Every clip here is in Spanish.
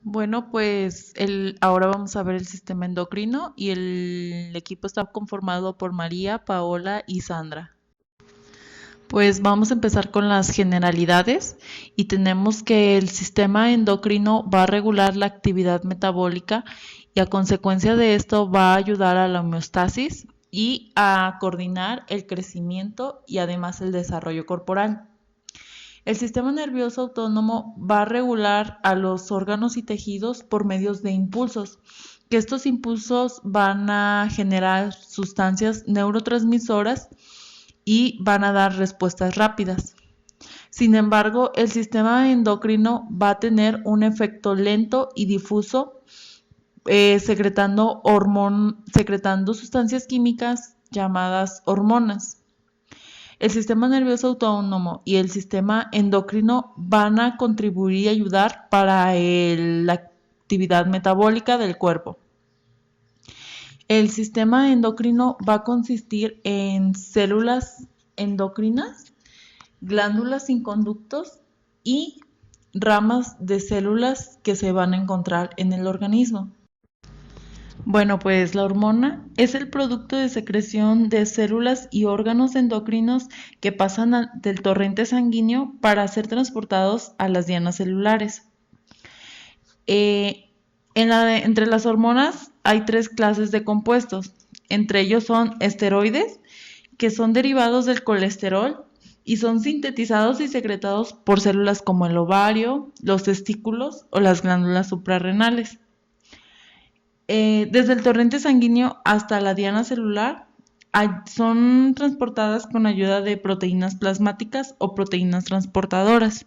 Bueno, pues ahora vamos a ver el sistema endocrino y el equipo está conformado por María, Paola y Sandra. Pues vamos a empezar con las generalidades y tenemos que el sistema endocrino va a regular la actividad metabólica y a consecuencia de esto va a ayudar a la homeostasis y a coordinar el crecimiento y además el desarrollo corporal. El sistema nervioso autónomo va a regular a los órganos y tejidos por medios de impulsos, que estos impulsos van a generar sustancias neurotransmisoras y van a dar respuestas rápidas. Sin embargo, el sistema endocrino va a tener un efecto lento y difuso, secretando sustancias químicas llamadas hormonas. El sistema nervioso autónomo y el sistema endocrino van a contribuir y ayudar para la actividad metabólica del cuerpo. El sistema endocrino va a consistir en células endocrinas, glándulas sin conductos y ramas de células que se van a encontrar en el organismo. Bueno, pues la hormona es el producto de secreción de células y órganos endocrinos que pasan del torrente sanguíneo para ser transportados a las dianas celulares. Entre las hormonas hay tres clases de compuestos. Entre ellos son esteroides, que son derivados del colesterol y son sintetizados y secretados por células como el ovario, los testículos o las glándulas suprarrenales. Desde el torrente sanguíneo hasta la diana celular son transportadas con ayuda de proteínas plasmáticas o proteínas transportadoras.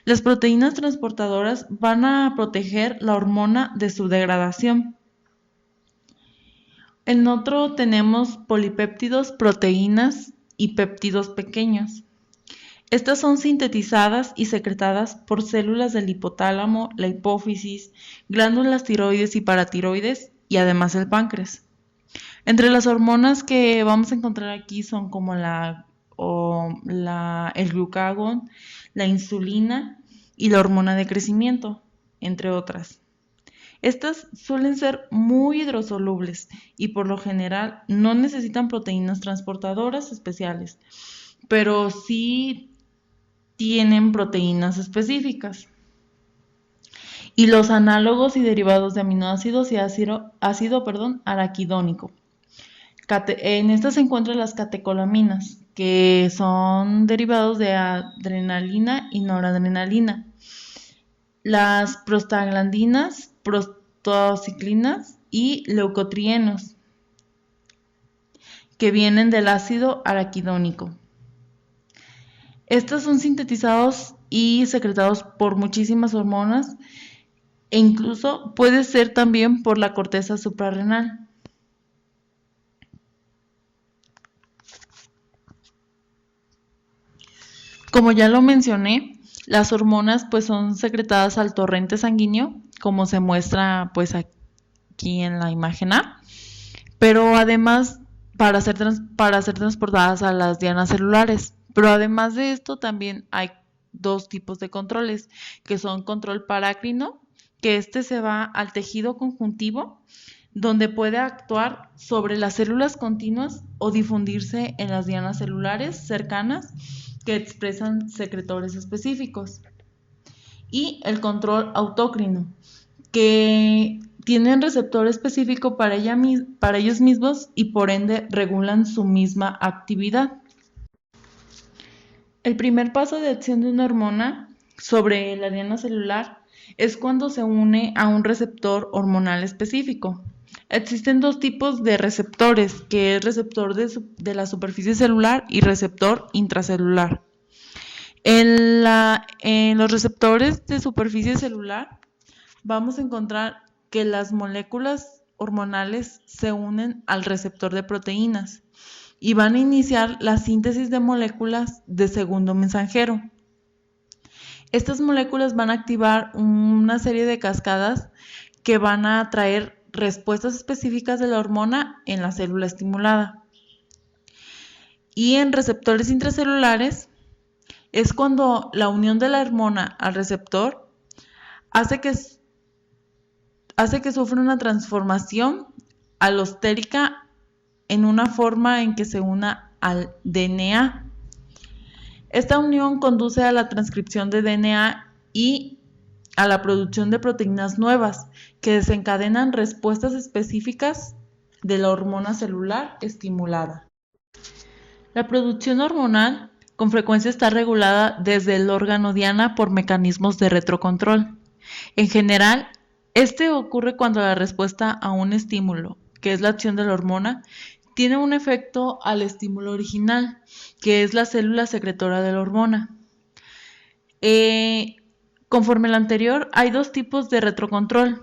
Las proteínas transportadoras van a proteger la hormona de su degradación. En otro tenemos polipéptidos, proteínas y péptidos pequeños. Estas son sintetizadas y secretadas por células del hipotálamo, la hipófisis, glándulas tiroides y paratiroides y además el páncreas. Entre las hormonas que vamos a encontrar aquí son como el glucagón, la insulina y la hormona de crecimiento, entre otras. Estas suelen ser muy hidrosolubles y por lo general no necesitan proteínas transportadoras especiales, pero sí tienen proteínas específicas. Y los análogos y derivados de aminoácidos y ácido araquidónico. En estas se encuentran las catecolaminas, que son derivados de adrenalina y noradrenalina. Las prostaglandinas, prostaciclinas y leucotrienos, que vienen del ácido araquidónico. Estos son sintetizados y secretados por muchísimas hormonas e incluso puede ser también por la corteza suprarrenal. Como ya lo mencioné, las hormonas pues son secretadas al torrente sanguíneo, como se muestra pues aquí en la imagen A, pero además para ser transportadas a las dianas celulares. Pero además de esto también hay dos tipos de controles, que son control parácrino, que se va al tejido conjuntivo, donde puede actuar sobre las células continuas o difundirse en las dianas celulares cercanas que expresan secretores específicos. Y el control autócrino, que tienen receptor específico para ellos mismos y por ende regulan su misma actividad. El primer paso de acción de una hormona sobre la diana celular es cuando se une a un receptor hormonal específico. Existen dos tipos de receptores, que es receptor de la superficie celular y receptor intracelular. En los receptores de superficie celular vamos a encontrar que las moléculas hormonales se unen al receptor de proteínas y van a iniciar la síntesis de moléculas de segundo mensajero. Estas moléculas van a activar una serie de cascadas que van a traer respuestas específicas de la hormona en la célula estimulada. Y en receptores intracelulares es cuando la unión de la hormona al receptor hace que hace que sufra una transformación alostérica en una forma en que se una al DNA. Esta unión conduce a la transcripción de DNA y a la producción de proteínas nuevas que desencadenan respuestas específicas de la hormona celular estimulada. La producción hormonal con frecuencia está regulada desde el órgano diana por mecanismos de retrocontrol. En general, este ocurre cuando la respuesta a un estímulo, que es la acción de la hormona, tiene un efecto al estímulo original, que es la célula secretora de la hormona. Conforme al anterior, hay dos tipos de retrocontrol,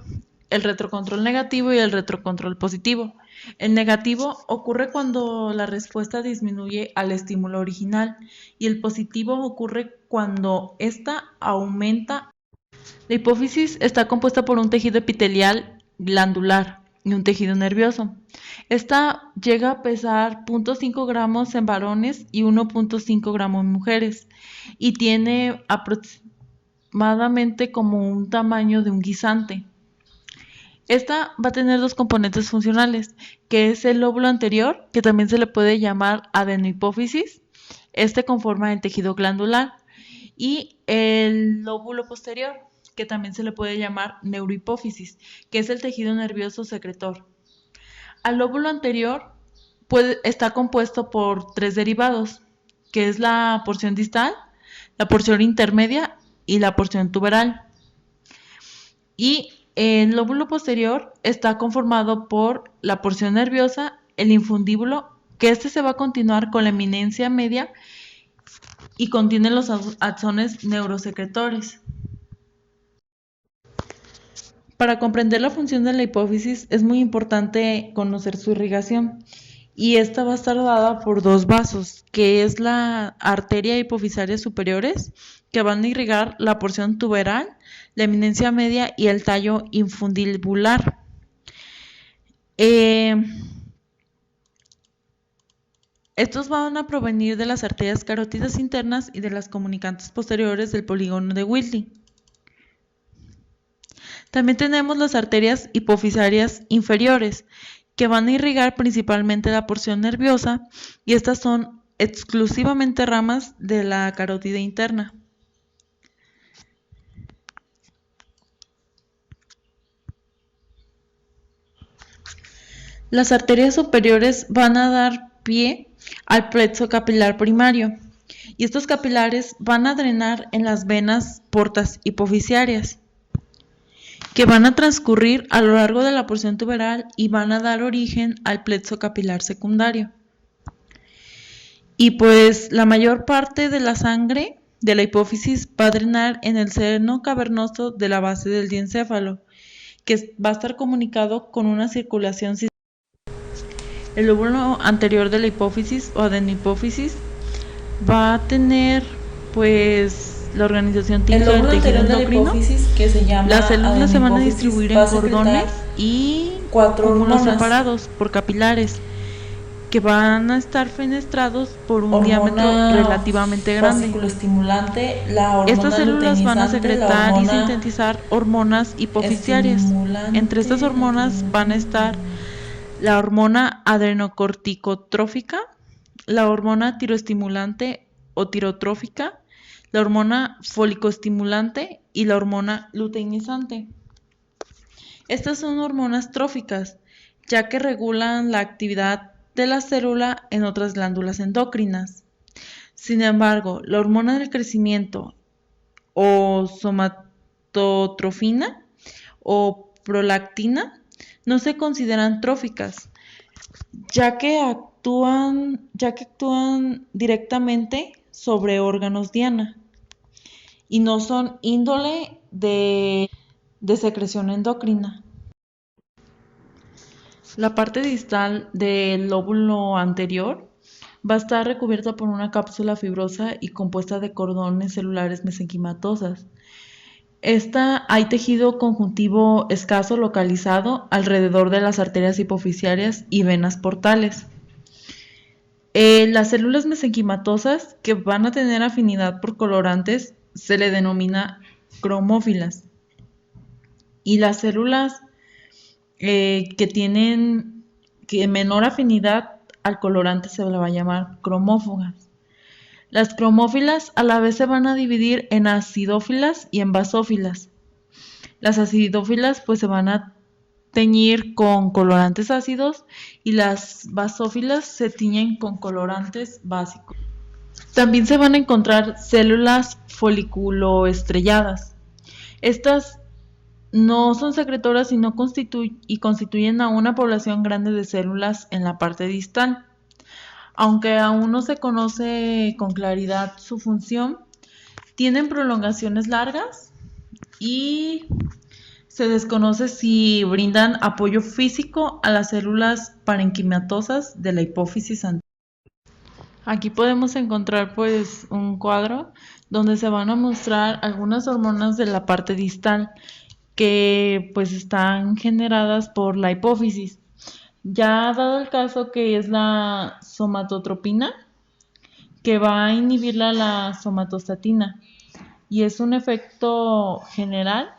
el retrocontrol negativo y el retrocontrol positivo. El negativo ocurre cuando la respuesta disminuye al estímulo original y el positivo ocurre cuando ésta aumenta. La hipófisis está compuesta por un tejido epitelial glandular y un tejido nervioso. Esta llega a pesar 0.5 gramos en varones y 1.5 gramos en mujeres y tiene aproximadamente como un tamaño de un guisante. Esta va a tener dos componentes funcionales, que es el lóbulo anterior, que también se le puede llamar adenohipófisis, este conforma el tejido glandular, y el lóbulo posterior, que también se le puede llamar neurohipófisis, que es el tejido nervioso secretor. Al lóbulo anterior está compuesto por tres derivados, que es la porción distal, la porción intermedia y la porción tuberal. Y el lóbulo posterior está conformado por la porción nerviosa, el infundíbulo, que este se va a continuar con la eminencia media y contiene los axones neurosecretores. Para comprender la función de la hipófisis es muy importante conocer su irrigación y esta va a estar dada por dos vasos, que es la arteria hipofisaria superiores, que van a irrigar la porción tuberal, la eminencia media y el tallo infundibular. Estos van a provenir de las arterias carótidas internas y de las comunicantes posteriores del polígono de Whitley. También tenemos las arterias hipofisarias inferiores, que van a irrigar principalmente la porción nerviosa, y estas son exclusivamente ramas de la carótida interna. Las arterias superiores van a dar pie al plexo capilar primario, y estos capilares van a drenar en las venas portas hipofisarias, que van a transcurrir a lo largo de la porción tuberal y van a dar origen al plexo capilar secundario. Y pues la mayor parte de la sangre de la hipófisis va a drenar en el seno cavernoso de la base del diencéfalo, que va a estar comunicado con una circulación sistémica. El lóbulo anterior de la hipófisis o adenohipófisis va a tener pues la organización típica del tejido endocrino. Que se llama las células se van a distribuir en cordones y cúmulos separados por capilares que van a estar fenestrados por un diámetro relativamente grande. Estas células van a secretar y sintetizar hormonas hipofisiarias. Entre estas hormonas van a estar la hormona adrenocorticotrófica, la hormona tiroestimulante o tirotrófica, la hormona folicoestimulante y la hormona luteinizante. Estas son hormonas tróficas, ya que regulan la actividad de la célula en otras glándulas endocrinas. Sin embargo, la hormona del crecimiento o somatotrofina o prolactina no se consideran tróficas, ya que actúan directamente sobre órganos diana y no son índole de secreción endocrina. La parte distal del lóbulo anterior va a estar recubierta por una cápsula fibrosa y compuesta de cordones celulares mesenquimatosas. Hay tejido conjuntivo escaso localizado alrededor de las arterias hipofisiarias y venas portales. Las células mesenquimatosas que van a tener afinidad por colorantes se le denomina cromófilas. Y las células que tienen menor afinidad al colorante se le va a llamar cromófogas. Las cromófilas a la vez se van a dividir en acidófilas y en basófilas. Las acidófilas pues se van a teñir con colorantes ácidos y las basófilas se tiñen con colorantes básicos. También se van a encontrar células foliculoestrelladas. Estas no son secretoras y constituyen a una población grande de células en la parte distal. Aunque aún no se conoce con claridad su función, tienen prolongaciones largas y se desconoce si brindan apoyo físico a las células parenquimatosas de la hipófisis anterior. Aquí podemos encontrar pues un cuadro donde se van a mostrar algunas hormonas de la parte distal que pues están generadas por la hipófisis. Ya dado el caso que es la somatotropina, que va a inhibir la somatostatina y es un efecto general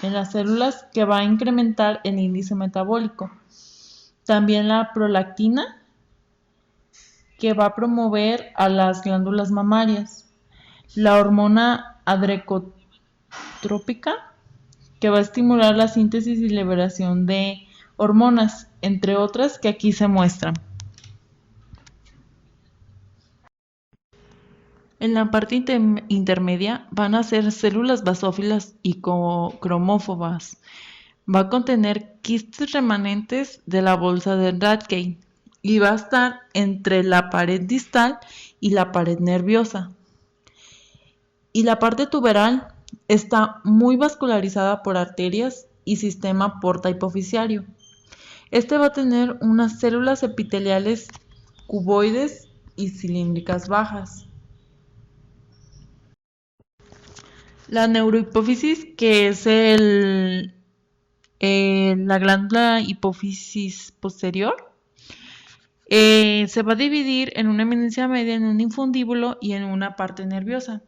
en las células que va a incrementar el índice metabólico. También la prolactina, que va a promover a las glándulas mamarias. La hormona adrenotrópica, que va a estimular la síntesis y liberación de hormonas, entre otras que aquí se muestran. En la parte intermedia van a ser células basófilas y cromófobas. Va a contener quistes remanentes de la bolsa de Rathke y va a estar entre la pared distal y la pared nerviosa. Y la parte tuberal está muy vascularizada por arterias y sistema porta hipofisiario. Este va a tener unas células epiteliales cuboides y cilíndricas bajas. La neurohipófisis, que es la glándula hipófisis posterior, se va a dividir en una eminencia media, en un infundíbulo y en una parte nerviosa.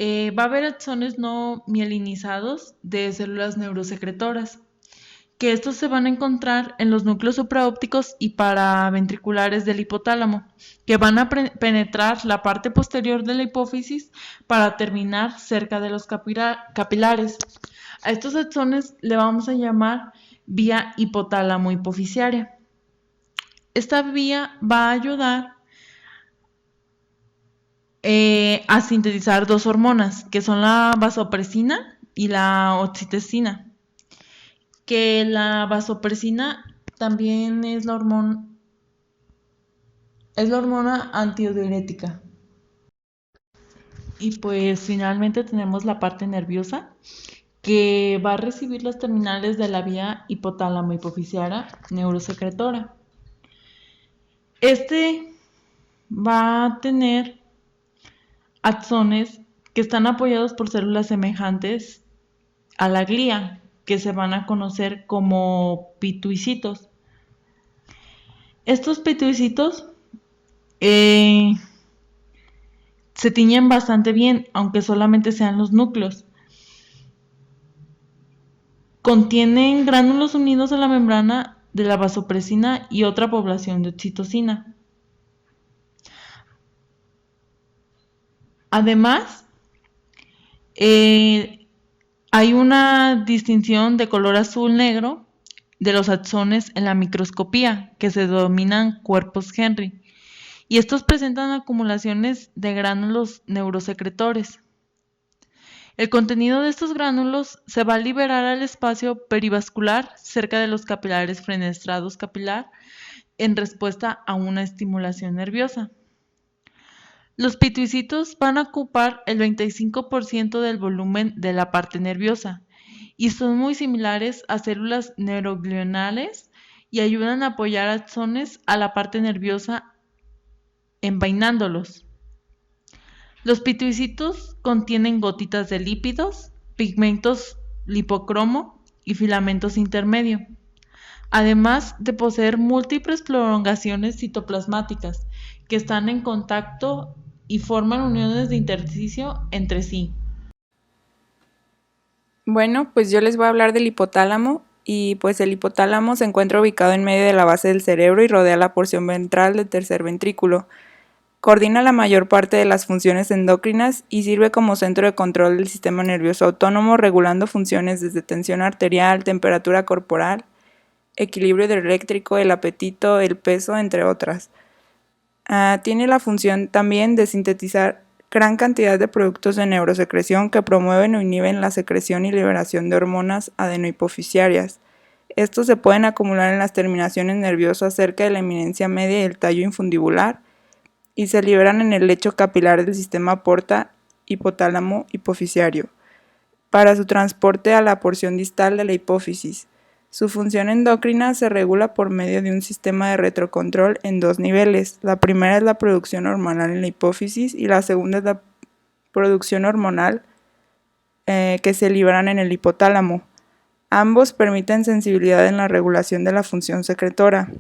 Va a haber axones no mielinizados de células neurosecretoras, que estos se van a encontrar en los núcleos supraópticos y paraventriculares del hipotálamo, que van a penetrar la parte posterior de la hipófisis para terminar cerca de los capilares. A estos axones le vamos a llamar vía hipotálamo-hipofisiaria. Esta vía va a ayudar a sintetizar dos hormonas, que son la vasopresina y la oxitocina. Que la vasopresina también es la hormona antidiurética. Y pues finalmente tenemos la parte nerviosa, que va a recibir las terminales de la vía hipotálamo-hipofisiaria neurosecretora. Este va a tener axones que están apoyados por células semejantes a la glía, que se van a conocer como pituicitos. Estos pituicitos se tiñen bastante bien, aunque solamente sean los núcleos. Contienen gránulos unidos a la membrana de la vasopresina y otra población de oxitocina. Además, hay una distinción de color azul-negro de los axones en la microscopía, que se denominan cuerpos Henry, y estos presentan acumulaciones de gránulos neurosecretores. El contenido de estos gránulos se va a liberar al espacio perivascular cerca de los capilares fenestrados capilar en respuesta a una estimulación nerviosa. Los pituicitos van a ocupar el 25% del volumen de la parte nerviosa y son muy similares a células neuroglionales y ayudan a apoyar axones a la parte nerviosa envainándolos. Los pituicitos contienen gotitas de lípidos, pigmentos lipocromo y filamentos intermedio, además de poseer múltiples prolongaciones citoplasmáticas que están en contacto y forman uniones de intersticio entre sí. Bueno, pues yo les voy a hablar del hipotálamo Y pues el hipotálamo se encuentra ubicado en medio de la base del cerebro y rodea la porción ventral del tercer ventrículo. Coordina la mayor parte de las funciones endocrinas y sirve como centro de control del sistema nervioso autónomo, regulando funciones desde tensión arterial, temperatura corporal, equilibrio eléctrico, el apetito, el peso, entre otras. Tiene la función también de sintetizar gran cantidad de productos de neurosecreción que promueven o inhiben la secreción y liberación de hormonas adenohipofisiarias. Estos se pueden acumular en las terminaciones nerviosas cerca de la eminencia media y el tallo infundibular y se liberan en el lecho capilar del sistema porta hipotálamo hipofisiario para su transporte a la porción distal de la hipófisis. Su función endocrina se regula por medio de un sistema de retrocontrol en dos niveles. La primera es la producción hormonal en la hipófisis y la segunda es la producción hormonal que se liberan en el hipotálamo. Ambos permiten sensibilidad en la regulación de la función secretora.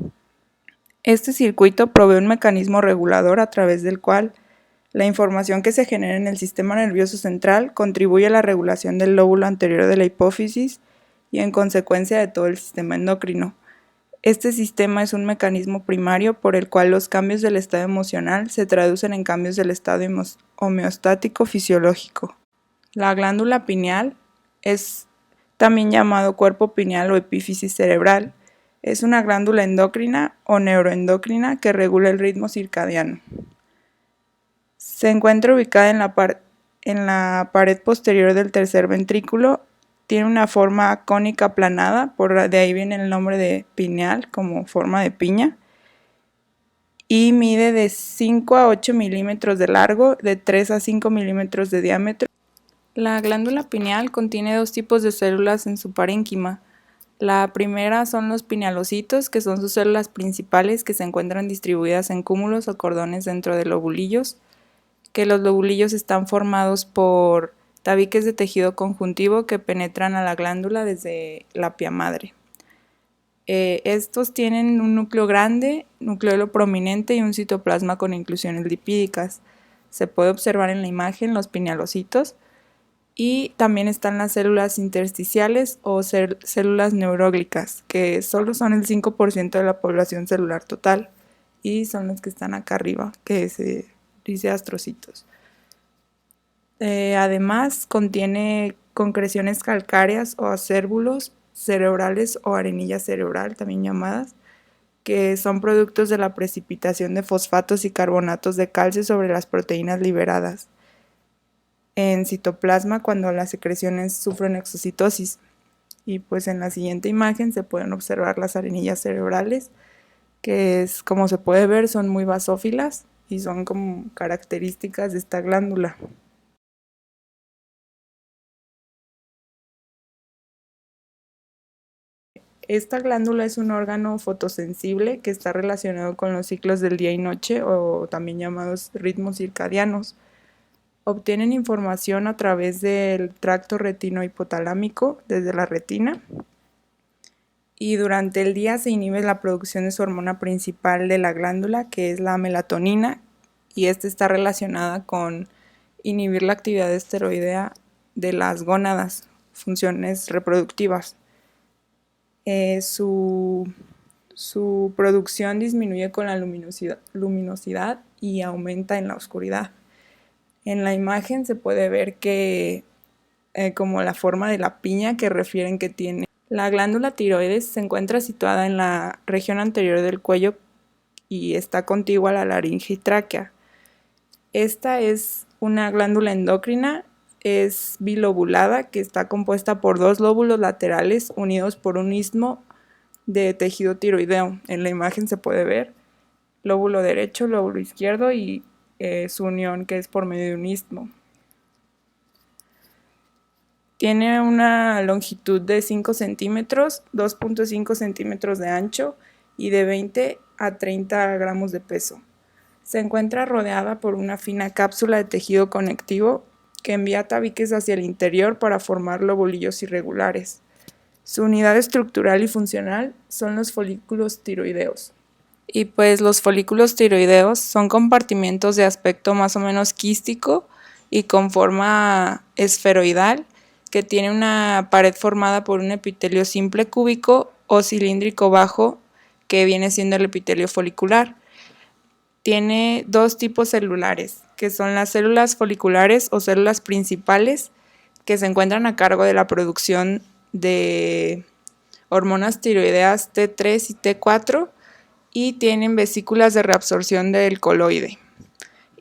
Este circuito provee un mecanismo regulador a través del cual la información que se genera en el sistema nervioso central contribuye a la regulación del lóbulo anterior de la hipófisis y en consecuencia de todo el sistema endocrino. Este sistema es un mecanismo primario por el cual los cambios del estado emocional se traducen en cambios del estado homeostático fisiológico. La glándula pineal es también llamado cuerpo pineal o epífisis cerebral. Es una glándula endocrina o neuroendocrina que regula el ritmo circadiano. Se encuentra ubicada en la pared posterior del tercer ventrículo. Tiene una forma cónica aplanada, de ahí viene el nombre de pineal, como forma de piña. Y mide de 5 a 8 milímetros de largo, de 3 a 5 milímetros de diámetro. La glándula pineal contiene dos tipos de células en su parénquima. La primera son los pinealocitos, que son sus células principales que se encuentran distribuidas en cúmulos o cordones dentro de lobulillos, que los lobulillos están formados por tabiques de tejido conjuntivo que penetran a la glándula desde la pía madre. Estos tienen un núcleo grande, nucleolo prominente y un citoplasma con inclusiones lipídicas. Se puede observar en la imagen los pinealocitos. Y también están las células intersticiales o células neuroglicas, que solo son el 5% de la población celular total y son los que están acá arriba, que se dice astrocitos. Además, contiene concreciones calcáreas o acérbulos cerebrales o arenilla cerebral, también llamadas, que son productos de la precipitación de fosfatos y carbonatos de calcio sobre las proteínas liberadas en citoplasma cuando las secreciones sufren exocitosis. Y pues en la siguiente imagen se pueden observar las arenillas cerebrales, que es, como se puede ver, son muy basófilas y son como características de esta glándula. Esta glándula es un órgano fotosensible que está relacionado con los ciclos del día y noche, o también llamados ritmos circadianos. Obtienen información a través del tracto retino-hipotalámico desde la retina y durante el día se inhibe la producción de su hormona principal de la glándula, que es la melatonina, y esta está relacionada con inhibir la actividad esteroidea de las gónadas, funciones reproductivas. Su producción disminuye con la luminosidad y aumenta en la oscuridad. En la imagen se puede ver que como la forma de la piña que refieren que tiene. La glándula tiroides se encuentra situada en la región anterior del cuello y está contigua a la laringe y tráquea. Esta es una glándula endocrina, es bilobulada, que está compuesta por dos lóbulos laterales unidos por un istmo de tejido tiroideo. En la imagen se puede ver lóbulo derecho, lóbulo izquierdo y su unión, que es por medio de un istmo. Tiene una longitud de 5 centímetros, 2.5 centímetros de ancho y de 20 a 30 gramos de peso. Se encuentra rodeada por una fina cápsula de tejido conectivo que envía tabiques hacia el interior para formar lobulillos irregulares. Su unidad estructural y funcional son los folículos tiroideos. Y pues los folículos tiroideos son compartimentos de aspecto más o menos quístico y con forma esferoidal que tiene una pared formada por un epitelio simple cúbico o cilíndrico bajo, que viene siendo el epitelio folicular. Tiene dos tipos celulares, que son las células foliculares o células principales, que se encuentran a cargo de la producción de hormonas tiroideas T3 y T4 y tienen vesículas de reabsorción del coloide.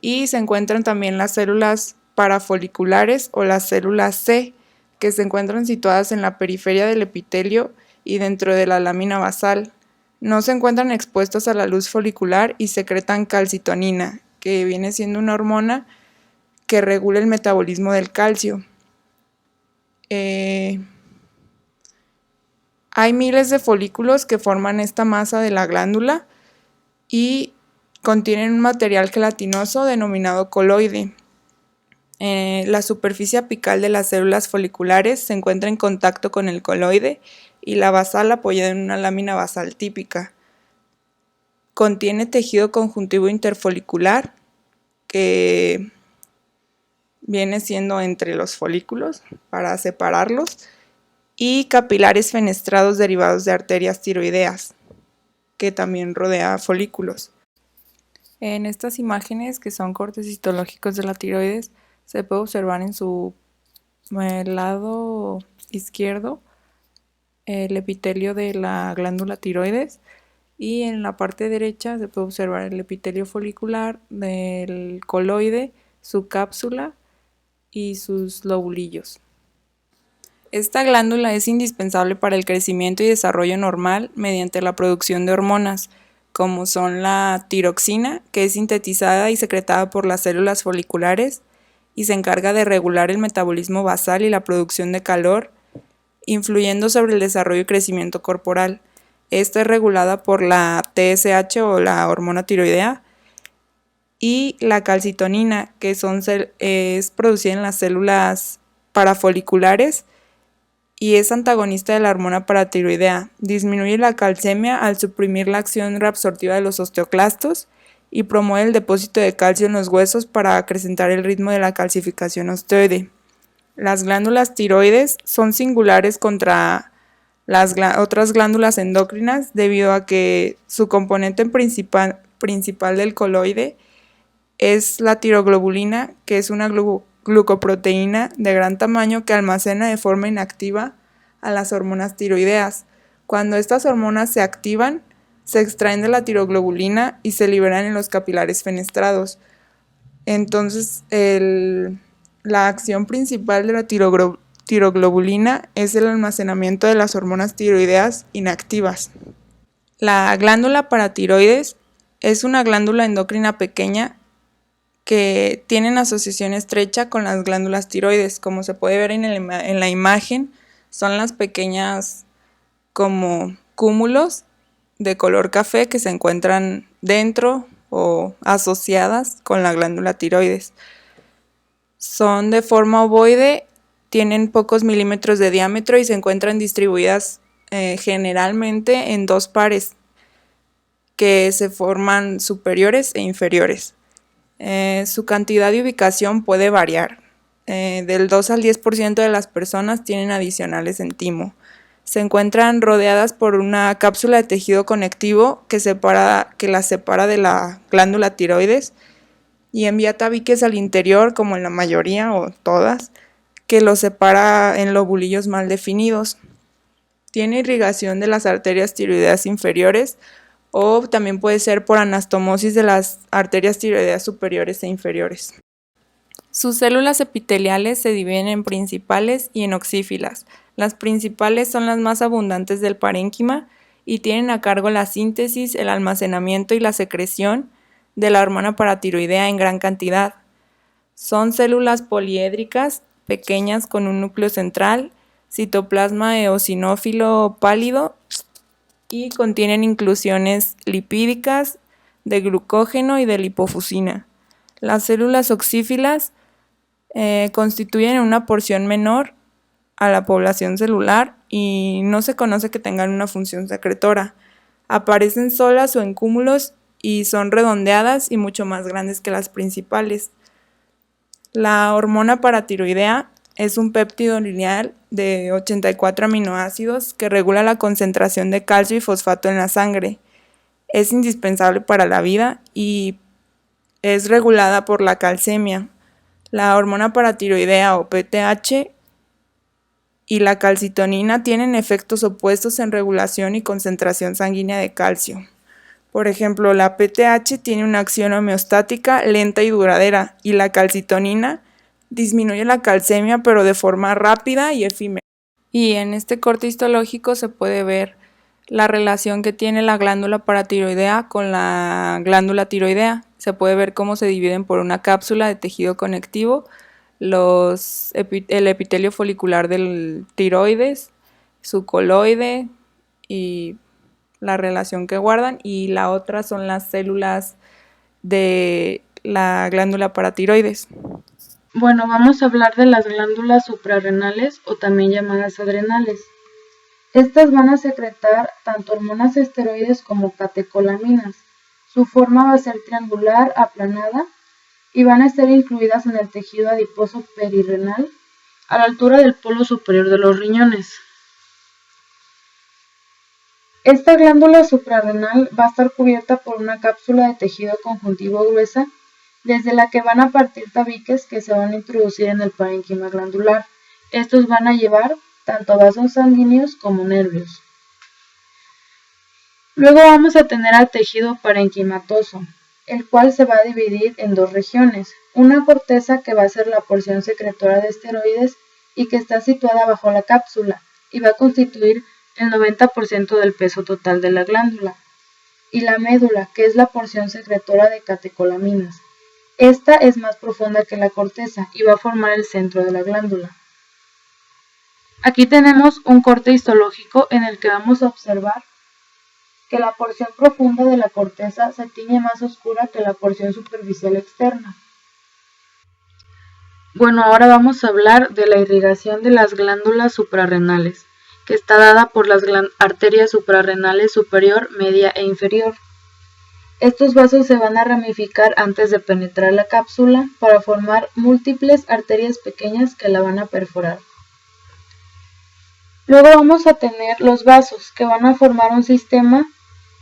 Y se encuentran también las células parafoliculares o las células C, que se encuentran situadas en la periferia del epitelio y dentro de la lámina basal. No se encuentran expuestas a la luz folicular y secretan calcitonina, que viene siendo una hormona que regula el metabolismo del calcio. Hay miles de folículos que forman esta masa de la glándula y contienen un material gelatinoso denominado coloide. La superficie apical de las células foliculares se encuentra en contacto con el coloide y la basal apoyada en una lámina basal típica. Contiene tejido conjuntivo interfolicular, que viene siendo entre los folículos para separarlos, y capilares fenestrados derivados de arterias tiroideas, que también rodea folículos. En estas imágenes, que son cortes histológicos de la tiroides, se puede observar en su lado izquierdo el epitelio de la glándula tiroides y en la parte derecha se puede observar el epitelio folicular del coloide, su cápsula y sus lobulillos. Esta glándula es indispensable para el crecimiento y desarrollo normal mediante la producción de hormonas, como son la tiroxina, que es sintetizada y secretada por las células foliculares y se encarga de regular el metabolismo basal y la producción de calor, influyendo sobre el desarrollo y crecimiento corporal. Esta es regulada por la TSH o la hormona tiroidea y la calcitonina, que es producida en las células parafoliculares y es antagonista de la hormona paratiroidea. Disminuye la calcemia al suprimir la acción reabsortiva de los osteoclastos y promueve el depósito de calcio en los huesos para acrecentar el ritmo de la calcificación osteoide. Las glándulas tiroides son singulares contra las otras glándulas endocrinas debido a que su componente principal del coloide es la tiroglobulina, que es una glucoproteína de gran tamaño que almacena de forma inactiva a las hormonas tiroideas. Cuando estas hormonas se activan, se extraen de la tiroglobulina y se liberan en los capilares fenestrados. Entonces, la acción principal de la tiroglobulina es el almacenamiento de las hormonas tiroideas inactivas. La glándula paratiroides es una glándula endocrina pequeña que tienen asociación estrecha con las glándulas tiroides. Como se puede ver en la imagen, son las pequeñas como cúmulos de color café que se encuentran dentro o asociadas con la glándula tiroides. Son de forma ovoide, tienen pocos milímetros de diámetro y se encuentran distribuidas generalmente en dos pares que se forman superiores e inferiores. Su cantidad y ubicación puede variar. Del 2 al 10% de las personas tienen adicionales en timo. Se encuentran rodeadas por una cápsula de tejido conectivo que las separa de la glándula tiroides y envía tabiques al interior, como en la mayoría o todas, que los separa en lobulillos mal definidos. Tiene irrigación de las arterias tiroideas inferiores o también puede ser por anastomosis de las arterias tiroideas superiores e inferiores. Sus células epiteliales se dividen en principales y en oxífilas. Las principales son las más abundantes del parénquima y tienen a cargo la síntesis, el almacenamiento y la secreción de la hormona paratiroidea en gran cantidad. Son células poliédricas, pequeñas con un núcleo central, citoplasma eosinófilo pálido y contienen inclusiones lipídicas, de glucógeno y de lipofusina. Las células oxífilas constituyen una porción menor a la población celular y no se conoce que tengan una función secretora. Aparecen solas o en cúmulos y son redondeadas y mucho más grandes que las principales. La hormona paratiroidea Es un péptido lineal de 84 aminoácidos que regula la concentración de calcio y fosfato en la sangre. Es indispensable para la vida y es regulada por la calcemia, la hormona paratiroidea o PTH y la calcitonina tienen efectos opuestos en regulación y concentración sanguínea de calcio. Por ejemplo, la PTH tiene una acción homeostática lenta y duradera y la calcitonina disminuye la calcemia pero de forma rápida y efímera. Y en este corte histológico se puede ver la relación que tiene la glándula paratiroidea con la glándula tiroidea. Se puede ver cómo se dividen por una cápsula de tejido conectivo el epitelio folicular del tiroides, su coloide y la relación que guardan, y la otra son las células de la glándula paratiroides. Bueno, vamos a hablar de las glándulas suprarrenales o también llamadas adrenales. Estas van a secretar tanto hormonas esteroides como catecolaminas. Su forma va a ser triangular, aplanada, y van a estar incluidas en el tejido adiposo perirrenal a la altura del polo superior de los riñones. Esta glándula suprarrenal va a estar cubierta por una cápsula de tejido conjuntivo gruesa, desde la que van a partir tabiques que se van a introducir en el parénquima glandular. Estos van a llevar tanto vasos sanguíneos como nervios. Luego vamos a tener al tejido parenquimatoso, el cual se va a dividir en dos regiones, una corteza que va a ser la porción secretora de esteroides y que está situada bajo la cápsula y va a constituir el 90% del peso total de la glándula, y la médula, que es la porción secretora de catecolaminas. Esta es más profunda que la corteza y va a formar el centro de la glándula. Aquí tenemos un corte histológico en el que vamos a observar que la porción profunda de la corteza se tiñe más oscura que la porción superficial externa. Bueno, ahora vamos a hablar de la irrigación de las glándulas suprarrenales, que está dada por las arterias suprarrenales superior, media e inferior. Estos vasos se van a ramificar antes de penetrar la cápsula para formar múltiples arterias pequeñas que la van a perforar. Luego vamos a tener los vasos, que van a formar un sistema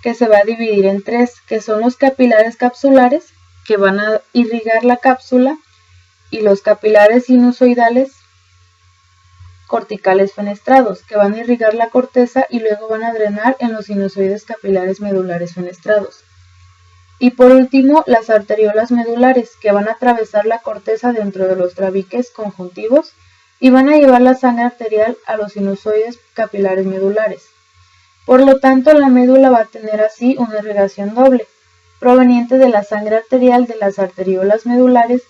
que se va a dividir en tres, que son los capilares capsulares, que van a irrigar la cápsula, y los capilares sinusoidales corticales fenestrados, que van a irrigar la corteza y luego van a drenar en los sinusoides capilares medulares fenestrados. Y por último, las arteriolas medulares, que van a atravesar la corteza dentro de los tabiques conjuntivos y van a llevar la sangre arterial a los sinusoides capilares medulares. Por lo tanto, la médula va a tener así una irrigación doble, proveniente de la sangre arterial de las arteriolas medulares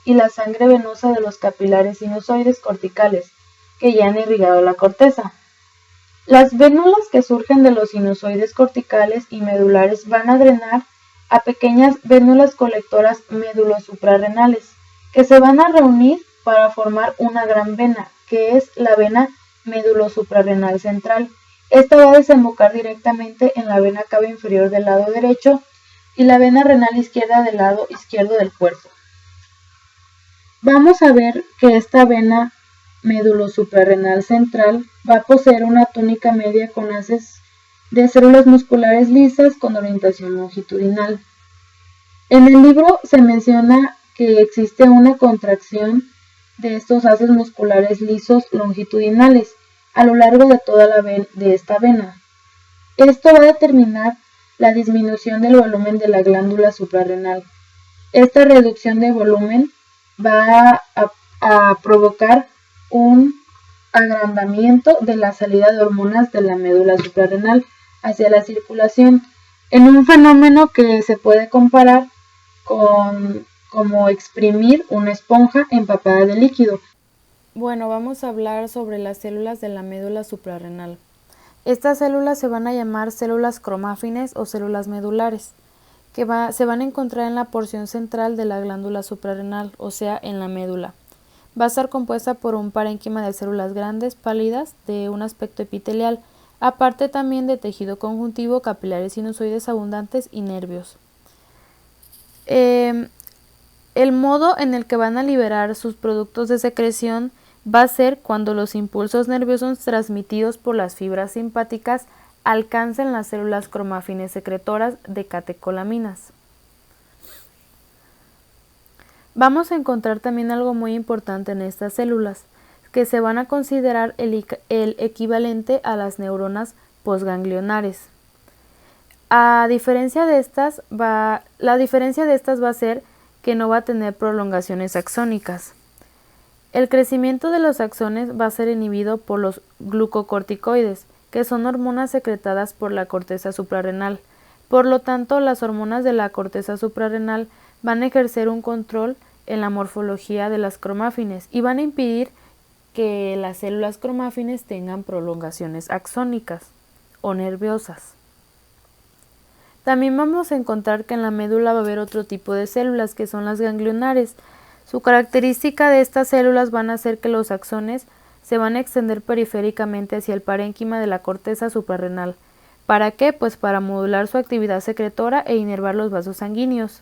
y la sangre venosa de los capilares sinusoides corticales, que ya han irrigado la corteza. Las vénulas que surgen de los sinusoides corticales y medulares van a drenar a pequeñas vénulas colectoras médulo-suprarrenales, que se van a reunir para formar una gran vena, que es la vena médulo-suprarrenal central. Esta va a desembocar directamente en la vena cava inferior del lado derecho y la vena renal izquierda del lado izquierdo del cuerpo. Vamos a ver que esta vena médulo-suprarrenal central va a poseer una túnica media con haces de células musculares lisas con orientación longitudinal. En el libro se menciona que existe una contracción de estos haces musculares lisos longitudinales a lo largo de toda de esta vena. Esto va a determinar la disminución del volumen de la glándula suprarrenal. Esta reducción de volumen va a provocar un agrandamiento de la salida de hormonas de la médula suprarrenal hacia la circulación, en un fenómeno que se puede comparar con como exprimir una esponja empapada de líquido. Bueno, vamos a hablar sobre las células de la médula suprarrenal. Estas células se van a llamar células cromáfines o células medulares, que se van a encontrar en la porción central de la glándula suprarrenal, o sea, en la médula. Va a estar compuesta por un parénquima de células grandes, pálidas, de un aspecto epitelial, aparte también de tejido conjuntivo, capilares sinusoides abundantes y nervios. El modo en el que van a liberar sus productos de secreción va a ser cuando los impulsos nerviosos transmitidos por las fibras simpáticas alcancen las células cromáfines secretoras de catecolaminas. Vamos a encontrar también algo muy importante en estas células, que se van a considerar el equivalente a las neuronas postganglionares. La diferencia de estas va a ser que no va a tener prolongaciones axónicas. El crecimiento de los axones va a ser inhibido por los glucocorticoides, que son hormonas secretadas por la corteza suprarrenal. Por lo tanto, las hormonas de la corteza suprarrenal van a ejercer un control en la morfología de las cromáfines y van a impedir que las células cromáfines tengan prolongaciones axónicas o nerviosas. También vamos a encontrar que en la médula va a haber otro tipo de células, que son las ganglionares. Su característica de estas células van a ser que los axones se van a extender periféricamente hacia el parénquima de la corteza suprarrenal. ¿Para qué? Pues para modular su actividad secretora e inervar los vasos sanguíneos.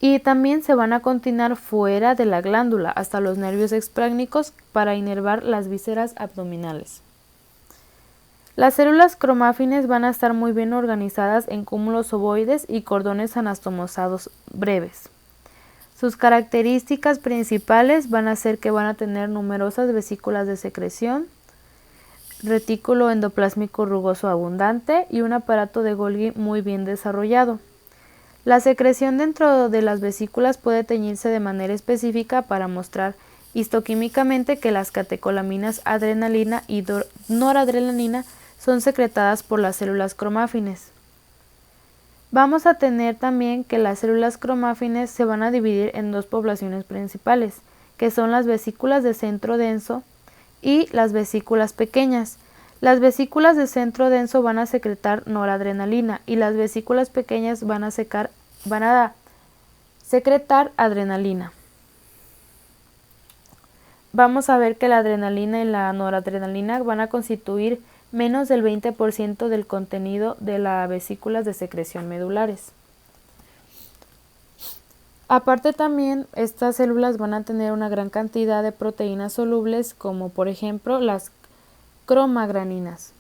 Y también se van a continuar fuera de la glándula hasta los nervios exprácnicos para inervar las vísceras abdominales. Las células cromáfines van a estar muy bien organizadas en cúmulos ovoides y cordones anastomosados breves. Sus características principales van a ser que van a tener numerosas vesículas de secreción, retículo endoplásmico rugoso abundante y un aparato de Golgi muy bien desarrollado. La secreción dentro de las vesículas puede teñirse de manera específica para mostrar histoquímicamente que las catecolaminas adrenalina y noradrenalina son secretadas por las células cromáfines. Vamos a tener también que las células cromáfines se van a dividir en dos poblaciones principales, que son las vesículas de centro denso y las vesículas pequeñas. Las vesículas de centro denso van a secretar noradrenalina y las vesículas pequeñas van a secretar adrenalina. Vamos a ver que la adrenalina y la noradrenalina van a constituir menos del 20% del contenido de las vesículas de secreción medulares. Aparte también, estas células van a tener una gran cantidad de proteínas solubles, como por ejemplo las cromagraninas.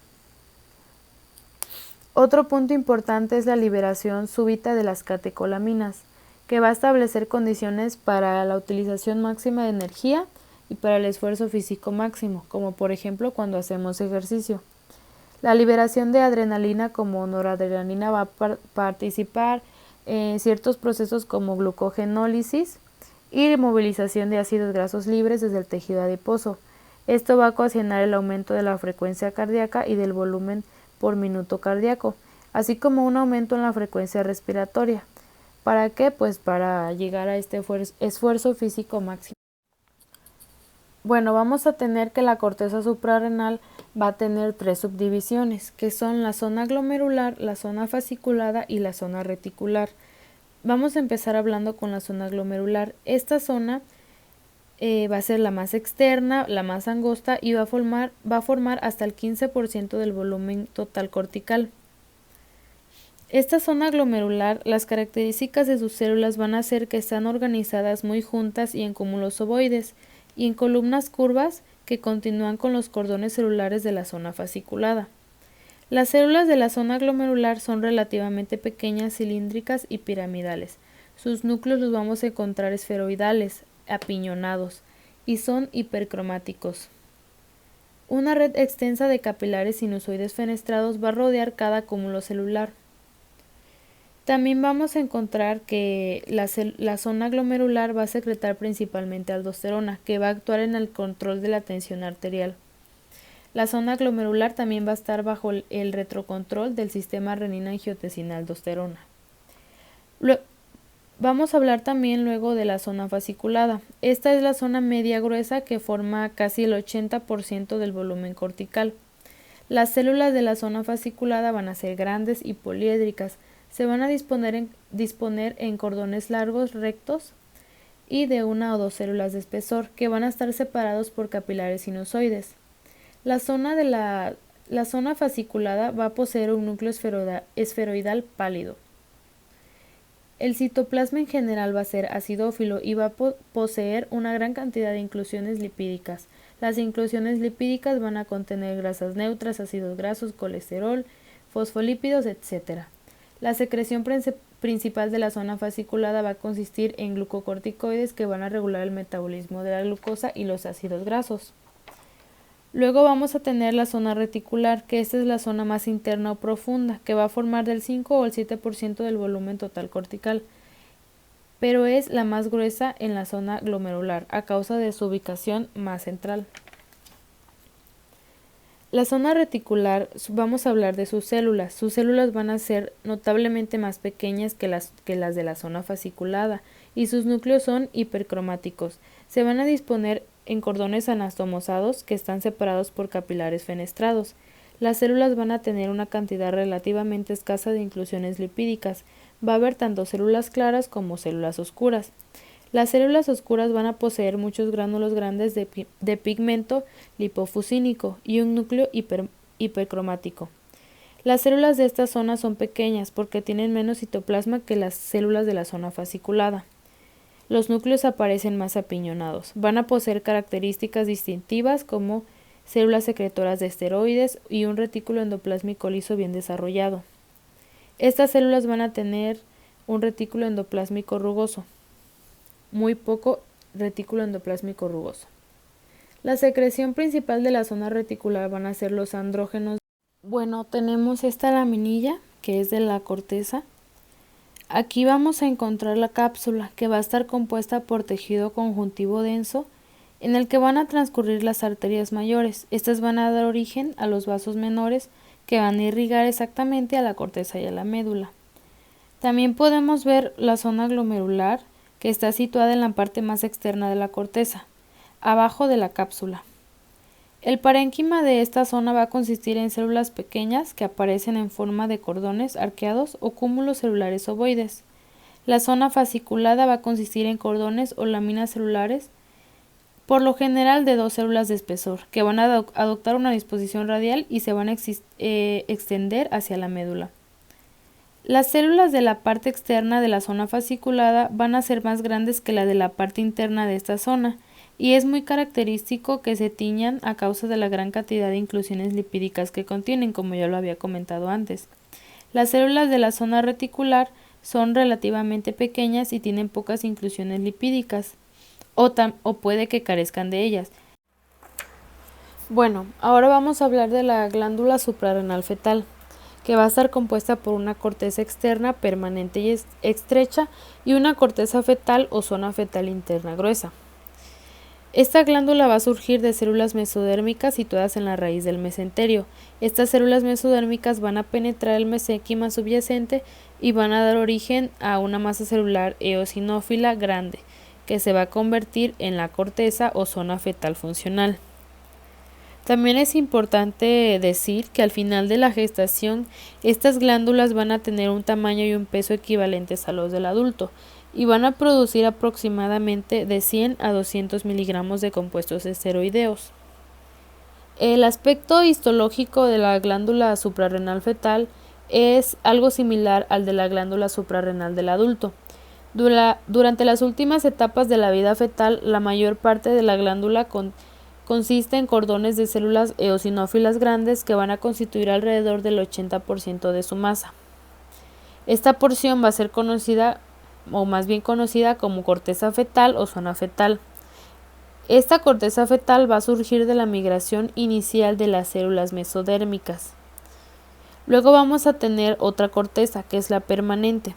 Otro punto importante es la liberación súbita de las catecolaminas, que va a establecer condiciones para la utilización máxima de energía y para el esfuerzo físico máximo, como por ejemplo cuando hacemos ejercicio. La liberación de adrenalina como noradrenalina va a participar en ciertos procesos como glucogenólisis y movilización de ácidos grasos libres desde el tejido adiposo. Esto va a ocasionar el aumento de la frecuencia cardíaca y del volumen por minuto cardíaco, así como un aumento en la frecuencia respiratoria. ¿Para qué? Pues para llegar a este esfuerzo físico máximo. Bueno, vamos a tener que la corteza suprarrenal va a tener tres subdivisiones, que son la zona glomerular, la zona fasciculada y la zona reticular. Vamos a empezar hablando con la zona glomerular. Esta zona va a ser la más externa, la más angosta y va a formar hasta el 15% del volumen total cortical. Esta zona glomerular, las características de sus células van a ser que están organizadas muy juntas y en cúmulos ovoides, y en columnas curvas que continúan con los cordones celulares de la zona fasciculada. Las células de la zona glomerular son relativamente pequeñas, cilíndricas y piramidales. Sus núcleos los vamos a encontrar esferoidales, apiñonados, y son hipercromáticos. Una red extensa de capilares sinusoides fenestrados va a rodear cada cúmulo celular. También vamos a encontrar que la zona glomerular va a secretar principalmente aldosterona, que va a actuar en el control de la tensión arterial. La zona glomerular también va a estar bajo el retrocontrol del sistema renina-angiotensina-aldosterona. Vamos a hablar también luego de la zona fasciculada. Esta es la zona media gruesa que forma casi el 80% del volumen cortical. Las células de la zona fasciculada van a ser grandes y poliédricas. Se van a disponer en cordones largos, rectos y de una o dos células de espesor, que van a estar separados por capilares sinusoides. La zona fasciculada va a poseer un núcleo esferoidal pálido. El citoplasma en general va a ser acidófilo y va a poseer una gran cantidad de inclusiones lipídicas. Las inclusiones lipídicas van a contener grasas neutras, ácidos grasos, colesterol, fosfolípidos, etc. La secreción principal de la zona fasciculada va a consistir en glucocorticoides que van a regular el metabolismo de la glucosa y los ácidos grasos. Luego vamos a tener la zona reticular, que esta es la zona más interna o profunda, que va a formar del 5 o el 7% del volumen total cortical, pero es la más gruesa en la zona glomerular, a causa de su ubicación más central. La zona reticular, vamos a hablar de sus células. Sus células van a ser notablemente más pequeñas que las de la zona fasciculada, y sus núcleos son hipercromáticos. Se van a disponer en cordones anastomosados que están separados por capilares fenestrados. Las células van a tener una cantidad relativamente escasa de inclusiones lipídicas. Va a haber tanto células claras como células oscuras. Las células oscuras van a poseer muchos gránulos grandes de pigmento lipofuscínico y un núcleo hipercromático. Las células de esta zona son pequeñas porque tienen menos citoplasma que las células de la zona fasciculada. Los núcleos aparecen más apiñonados. Van a poseer características distintivas como células secretoras de esteroides y un retículo endoplásmico liso bien desarrollado. Estas células van a tener un retículo endoplásmico rugoso. Muy poco retículo endoplásmico rugoso. La secreción principal de la zona reticular van a ser los andrógenos. Bueno, tenemos esta laminilla que es de la corteza. Aquí vamos a encontrar la cápsula, que va a estar compuesta por tejido conjuntivo denso, en el que van a transcurrir las arterias mayores. Estas van a dar origen a los vasos menores, que van a irrigar exactamente a la corteza y a la médula. También podemos ver la zona glomerular, que está situada en la parte más externa de la corteza, abajo de la cápsula. El parénquima de esta zona va a consistir en células pequeñas que aparecen en forma de cordones arqueados o cúmulos celulares ovoides. La zona fasciculada va a consistir en cordones o láminas celulares, por lo general de 2 células de espesor, que van a adoptar una disposición radial y se van a extender hacia la médula. Las células de la parte externa de la zona fasciculada van a ser más grandes que la de la parte interna de esta zona, y es muy característico que se tiñan a causa de la gran cantidad de inclusiones lipídicas que contienen, como ya lo había comentado antes. Las células de la zona reticular son relativamente pequeñas y tienen pocas inclusiones lipídicas, o puede que carezcan de ellas. Bueno, ahora vamos a hablar de la glándula suprarrenal fetal, que va a estar compuesta por una corteza externa permanente y estrecha y una corteza fetal o zona fetal interna gruesa. Esta glándula va a surgir de células mesodérmicas situadas en la raíz del mesenterio. Estas células mesodérmicas van a penetrar el mesénquima subyacente y van a dar origen a una masa celular eosinófila grande, que se va a convertir en la corteza o zona fetal funcional. También es importante decir que al final de la gestación, estas glándulas van a tener un tamaño y un peso equivalentes a los del adulto, y van a producir aproximadamente de 100 a 200 miligramos de compuestos esteroideos. El aspecto histológico de la glándula suprarrenal fetal es algo similar al de la glándula suprarrenal del adulto. Durante las últimas etapas de la vida fetal, la mayor parte de la glándula consiste en cordones de células eosinófilas grandes que van a constituir alrededor del 80% de su masa. Esta porción va a ser conocida, o más bien conocida, como corteza fetal o zona fetal. Esta corteza fetal va a surgir de la migración inicial de las células mesodérmicas. Luego vamos a tener otra corteza, que es la permanente.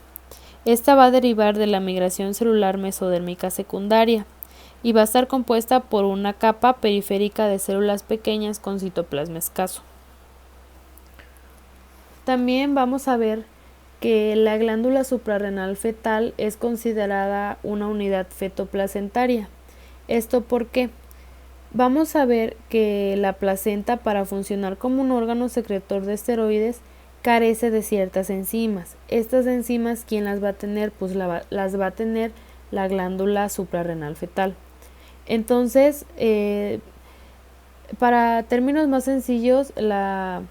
Esta va a derivar de la migración celular mesodérmica secundaria y va a estar compuesta por una capa periférica de células pequeñas con citoplasma escaso. También vamos a ver que la glándula suprarrenal fetal es considerada una unidad fetoplacentaria. ¿Esto por qué? Vamos a ver que la placenta, para funcionar como un órgano secretor de esteroides, carece de ciertas enzimas. Estas enzimas, ¿quién las va a tener? Pues las va a tener la glándula suprarrenal fetal. Entonces, para términos más sencillos, la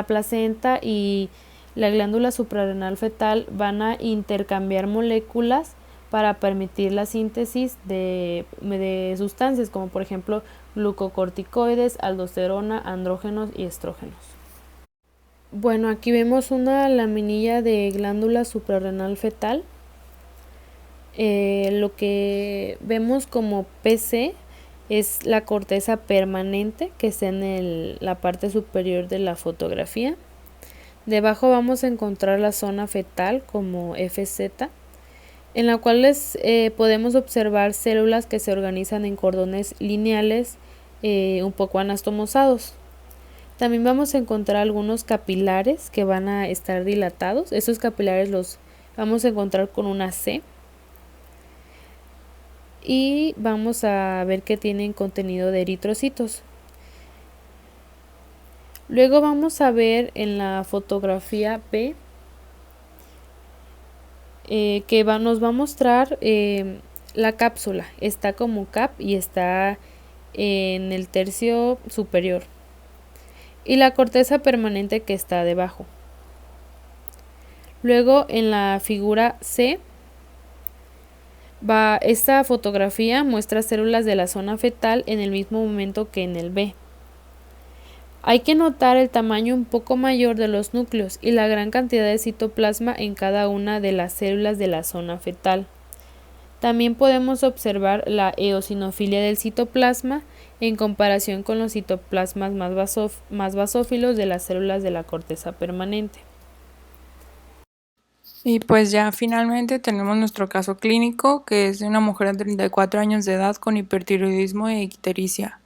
placenta y la glándula suprarrenal fetal van a intercambiar moléculas para permitir la síntesis de sustancias como por ejemplo glucocorticoides, aldosterona, andrógenos y estrógenos. Bueno, aquí vemos una laminilla de glándula suprarrenal fetal. Lo que vemos como PC es la corteza permanente que está en la parte superior de la fotografía. Debajo vamos a encontrar la zona fetal como FZ, en la cual podemos observar células que se organizan en cordones lineales un poco anastomosados. También vamos a encontrar algunos capilares que van a estar dilatados. Esos capilares los vamos a encontrar con una C. Y vamos a ver que tienen contenido de eritrocitos. Luego vamos a ver en la fotografía B que nos va a mostrar la cápsula. Está como cap y está en el tercio superior. Y la corteza permanente que está debajo. Luego en la figura C, esta fotografía muestra células de la zona fetal en el mismo momento que en el B. Hay que notar el tamaño un poco mayor de los núcleos y la gran cantidad de citoplasma en cada una de las células de la zona fetal. También podemos observar la eosinofilia del citoplasma en comparación con los citoplasmas más basófilos de las células de la corteza permanente. Y pues ya finalmente tenemos nuestro caso clínico, que es de una mujer de 34 años de edad con hipertiroidismo e ictericia.